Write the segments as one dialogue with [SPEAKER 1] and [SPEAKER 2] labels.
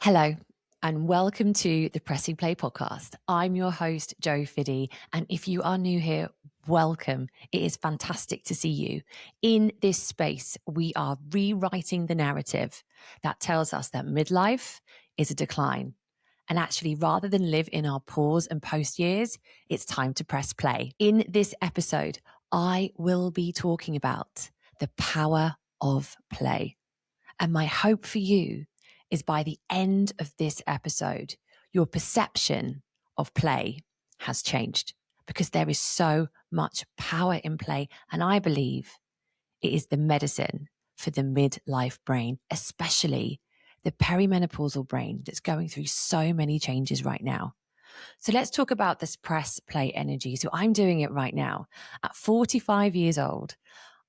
[SPEAKER 1] Hello, and welcome to the Pressing Play podcast. I'm your host, Jo Fiddy, and if you are new here, welcome. It is fantastic to see you. In this space, we are rewriting the narrative that tells us that midlife is a decline. And actually, rather than live in our pause and post years, it's time to press play. In this episode, I will be talking about the power of play. And my hope for you is by the end of this episode, your perception of play has changed because there is so much power in play. And I believe it is the medicine for the midlife brain, especially the perimenopausal brain that's going through so many changes right now. So let's talk about this press play energy. So I'm doing it right now. At 45 years old,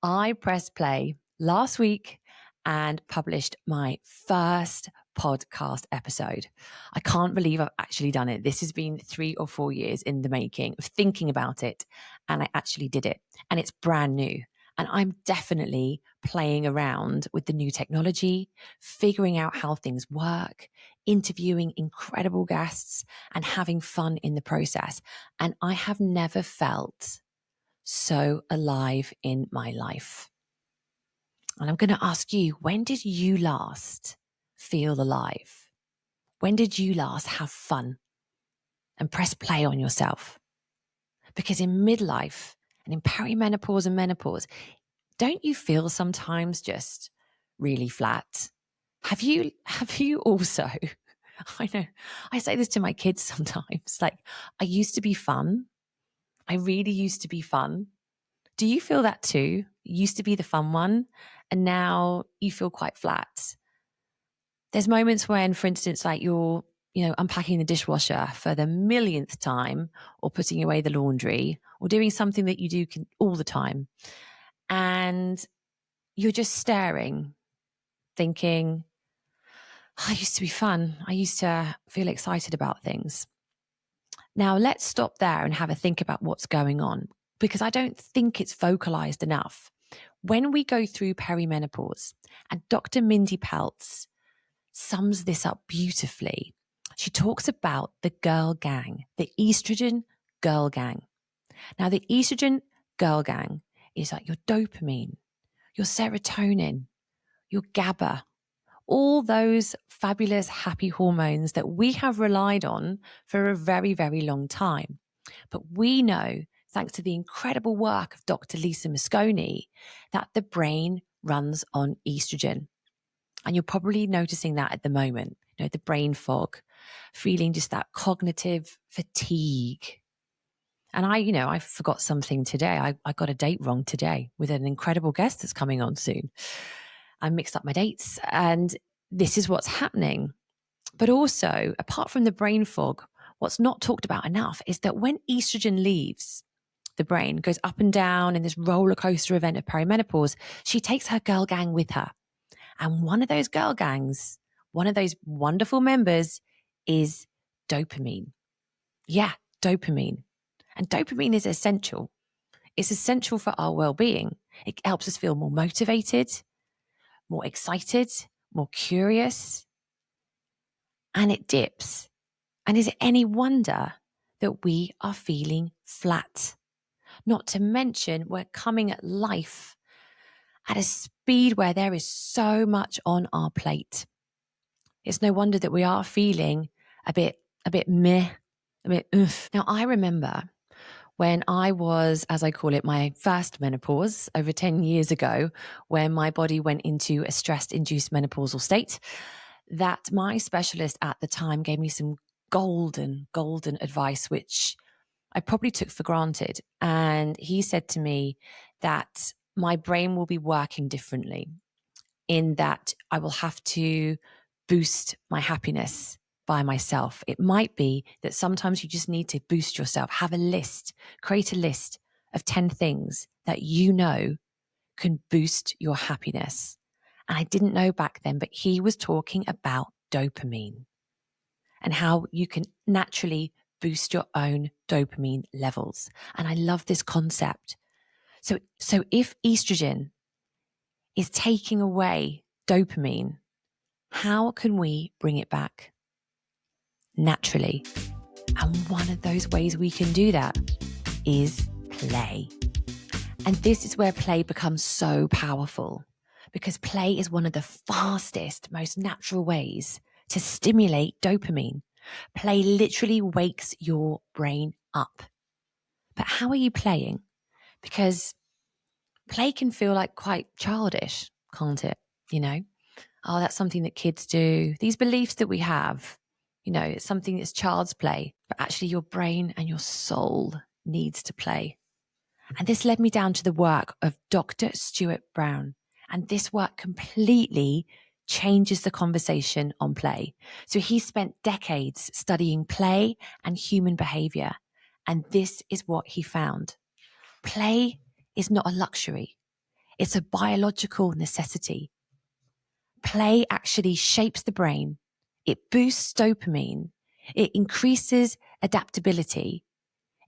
[SPEAKER 1] I pressed play last week and published my first podcast episode. I can't believe I've actually done it. This has been 3 or 4 years in the making of thinking about it, and I actually did it. And it's brand new. And I'm definitely playing around with the new technology, figuring out how things work, interviewing incredible guests, and having fun in the process. And I have never felt so alive in my life. And I'm going to ask you, when did you last feel alive? When did you last have fun and press play on yourself? Because in midlife and in perimenopause and menopause, don't you feel sometimes just really flat? Have you also, I know, I say this to my kids sometimes, like, I used to be fun. I really used to be fun. Do you feel that too? You used to be the fun one, and now you feel quite flat. There's moments when, for instance, like you're, unpacking the dishwasher for the millionth time, or putting away the laundry, or doing something that you do all the time. And you're just staring, thinking, I used to be fun. I used to feel excited about things. Now let's stop there and have a think about what's going on, because I don't think it's vocalized enough. When we go through perimenopause, and Dr. Mindy Peltz sums this up beautifully, she talks about the girl gang, the estrogen girl gang. Now, the estrogen girl gang is like your dopamine, your serotonin, your GABA, all those fabulous happy hormones that we have relied on for a very, very long time. But we know, thanks to the incredible work of Dr. Lisa Mosconi, that the brain runs on estrogen. And you're probably noticing that at the moment, the brain fog, feeling just that cognitive fatigue. And I forgot something today. I got a date wrong today with an incredible guest that's coming on soon. I mixed up my dates, and this is what's happening. But also, apart from the brain fog, what's not talked about enough is that when estrogen leaves the brain, goes up and down in this roller coaster event of perimenopause, she takes her girl gang with her. And one of those girl gangs, one of those wonderful members, is dopamine. Yeah, dopamine. And dopamine is essential. It's essential for our well-being. It helps us feel more motivated, more excited, more curious. And it dips. And is it any wonder that we are feeling flat? Not to mention, we're coming at life at a speed where there is so much on our plate. It's no wonder that we are feeling a bit meh, a bit oof. Now, I remember when I was, as I call it, my first menopause over 10 years ago, when my body went into a stress-induced menopausal state, that my specialist at the time gave me some golden advice, which I probably took for granted. And he said to me that my brain will be working differently, in that I will have to boost my happiness by myself. It might be that sometimes you just need to boost yourself. Have a list, create a list of 10 things that you know can boost your happiness. And I didn't know back then, but he was talking about dopamine and how you can naturally boost your own dopamine levels. And I love this concept. So if estrogen is taking away dopamine, How can we bring it back naturally? And one of those ways we can do that is play. And this is where play becomes so powerful, because play is one of the fastest, most natural ways to stimulate dopamine. Play literally wakes your brain up. But how are you playing? Because play can feel like quite childish, can't it? You know, oh, that's something that kids do. These beliefs that we have, you know, it's something that's child's play, but actually your brain and your soul needs to play. And this led me down to the work of Dr. Stuart Brown. And this work completely changes the conversation on play. So he spent decades studying play and human behavior. And this is what he found. Play is not a luxury. It's a biological necessity. Play actually shapes the brain. It boosts dopamine. It increases adaptability,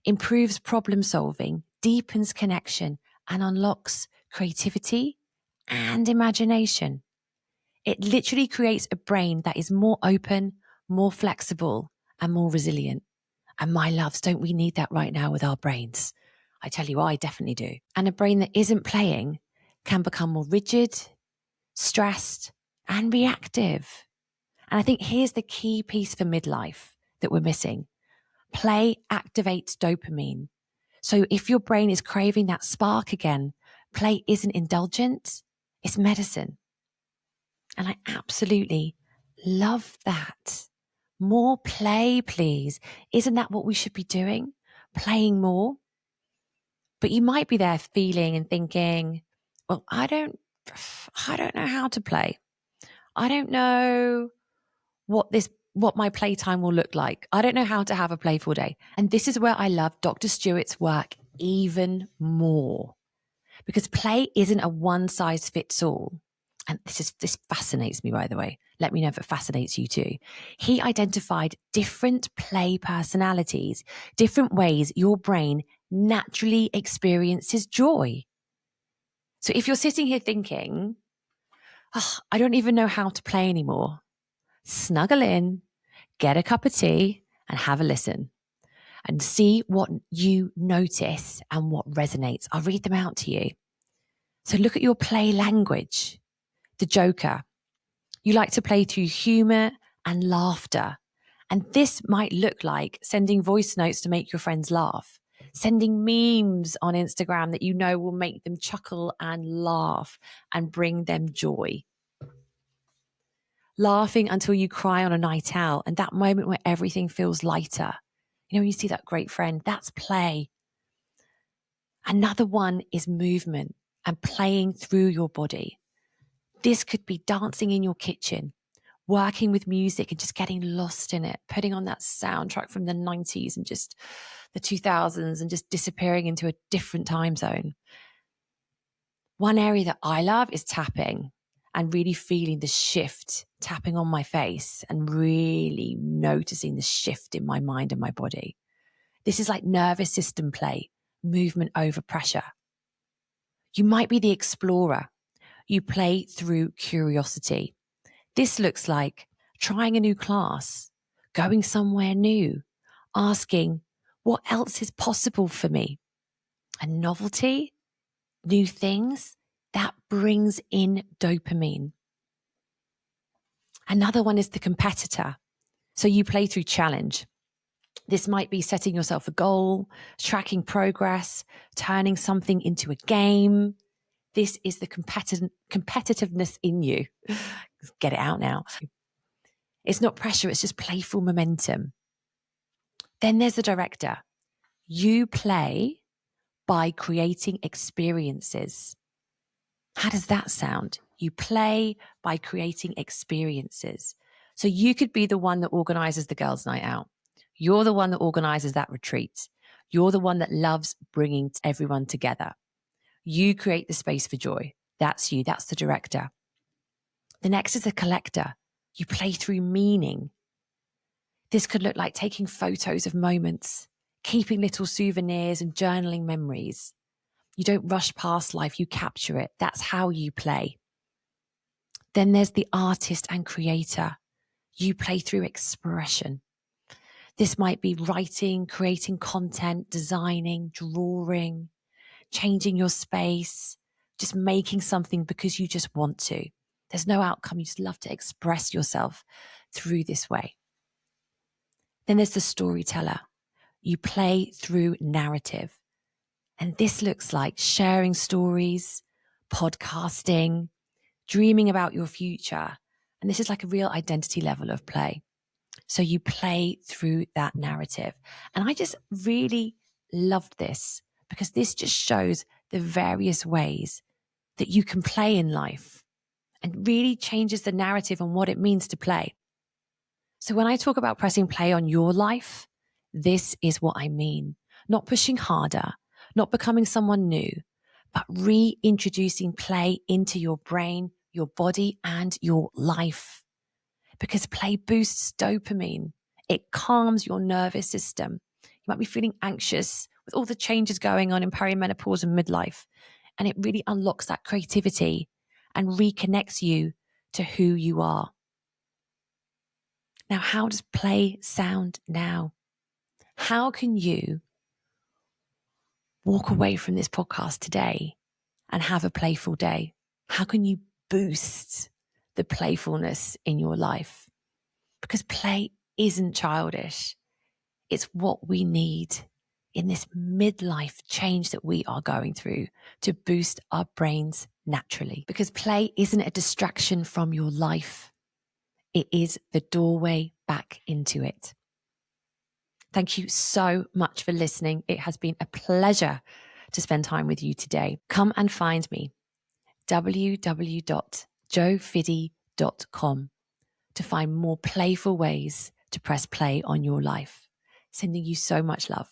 [SPEAKER 1] improves problem solving, deepens connection, and unlocks creativity and imagination. It literally creates a brain that is more open, more flexible, and more resilient. And my loves, don't we need that right now with our brains? I tell you, I definitely do. And a brain that isn't playing can become more rigid, stressed, and reactive. And I think here's the key piece for midlife that we're missing. Play activates dopamine. So if your brain is craving that spark again, play isn't indulgent, it's medicine. And I absolutely love that. More play, please. Isn't that what we should be doing? Playing more. But you might be there feeling and thinking, well, I don't know how to play. I don't know what my playtime will look like. I don't know how to have a playful day. And this is where I love Dr. Stewart's work even more, because play isn't a one size fits all. And this fascinates me, by the way. Let me know if it fascinates you too. He identified different play personalities, different ways your brain naturally experiences joy. So if you're sitting here thinking, oh, I don't even know how to play anymore, snuggle in, get a cup of tea, and have a listen and see what you notice and what resonates. I'll read them out to you. So look at your play language. The Joker. You like to play through humor and laughter. And this might look like sending voice notes to make your friends laugh, sending memes on Instagram that you know will make them chuckle and laugh and bring them joy. Laughing until you cry on a night out, and that moment where everything feels lighter. You know, when you see that great friend, that's play. Another one is movement and playing through your body. This could be dancing in your kitchen, working with music and just getting lost in it, putting on that soundtrack from the 90s and just the 2000s and just disappearing into a different time zone. One area that I love is tapping and really feeling the shift, tapping on my face and really noticing the shift in my mind and my body. This is like nervous system play, movement over pressure. You might be the explorer. You play through curiosity. This looks like trying a new class, going somewhere new, asking what else is possible for me. And novelty, new things, that brings in dopamine. Another one is the competitor. So you play through challenge. This might be setting yourself a goal, tracking progress, turning something into a game. This is the competitiveness in you. Get it out now. It's not pressure, it's just playful momentum. Then there's the director. You play by creating experiences. How does that sound? You play by creating experiences. So you could be the one that organizes the girls' night out. You're the one that organizes that retreat. You're the one that loves bringing everyone together. You create the space for joy. That's you. That's the director. The next is the collector. You play through meaning. This could look like taking photos of moments, keeping little souvenirs and journaling memories. You don't rush past life, you capture it. That's how you play. Then there's the artist and creator. You play through expression. This might be writing, creating content, designing, drawing, changing your space, just making something because you just want to. There's no outcome. You just love to express yourself through this way. Then there's the storyteller. You play through narrative. And this looks like sharing stories, podcasting, dreaming about your future. And this is like a real identity level of play. So you play through that narrative. And I just really loved this because this just shows the various ways that you can play in life and really changes the narrative on what it means to play. So when I talk about pressing play on your life, this is what I mean. Not pushing harder, not becoming someone new, but reintroducing play into your brain, your body, and your life. Because play boosts dopamine. It calms your nervous system. You might be feeling anxious with all the changes going on in perimenopause and midlife. And it really unlocks that creativity and reconnects you to who you are. Now, how does play sound now? How can you walk away from this podcast today and have a playful day? How can you boost the playfulness in your life? Because play isn't childish. It's what we need in this midlife change that we are going through to boost our brains naturally. Because play isn't a distraction from your life. It is the doorway back into it. Thank you so much for listening. It has been a pleasure to spend time with you today. Come and find me, www.joefiddy.com, to find more playful ways to press play on your life. Sending you so much love.